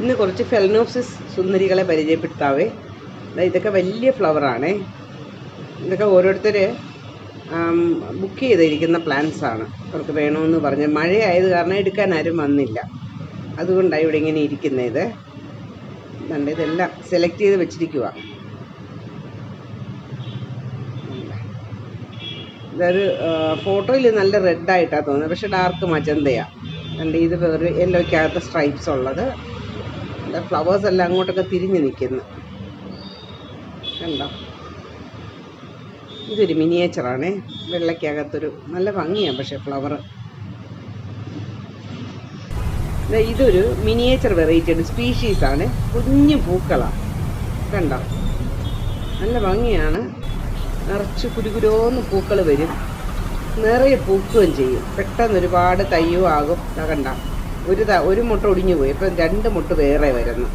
ഇന്ന് കുറച്ച് ഫെലനോപ്സിസ് സുന്ദരികളെ പരിചയപ്പെടുത്താവേ. ഇതൊക്കെ വലിയ ഫ്ലവറാണേ. ഇതൊക്കെ ഓരോരുത്തർ ബുക്ക് ചെയ്തിരിക്കുന്ന പ്ലാന്റ്സാണ്. അവർക്ക് വേണമെന്ന് പറഞ്ഞ് മഴയായത് കാരണം എടുക്കാൻ ആരും വന്നില്ല. അതുകൊണ്ടാണ് ഇവിടെ ഇങ്ങനെ ഇരിക്കുന്നത്. ഇതെല്ലാം സെലക്ട് ചെയ്ത് വെച്ചിരിക്കുക. ഇതൊരു ഫോട്ടോയിൽ നല്ല റെഡായിട്ടാണ് തോന്നുന്നത്, പക്ഷെ ഡാർക്ക് മജന്തയാണ്. ഇത് വേറെ യെല്ലോയ്ക്കകത്ത് സ്ട്രൈപ്സ് ഉള്ളത്. ഫ്ലവേഴ്സ് എല്ലാം അങ്ങോട്ടൊക്കെ തിരിഞ്ഞ് നിൽക്കുന്നു, കണ്ടോ. ഇതൊരു മിനിയേച്ചറാണേ. വെള്ളയ്ക്കകത്തൊരു നല്ല ഭംഗിയാണ് പക്ഷേ ഫ്ലവർ. ഇതൊരു മിനിയേച്ചർ വെറൈറ്റിയുടെ സ്പീഷീസാണ്. കുഞ്ഞു പൂക്കളാണ്, കണ്ടോ. നല്ല ഭംഗിയാണ്. നിറച്ച് കുരുകുരോന്ന് പൂക്കൾ വരും, നിറയെ പൂക്കുകയും ചെയ്യും. പെട്ടെന്ന് ഒരുപാട് തയ്യും ആകും. കണ്ട ഒരു മുട്ട ഒടിഞ്ഞു പോയി, ഇപ്പം 2 മുട്ട വേറെ വരുന്നു.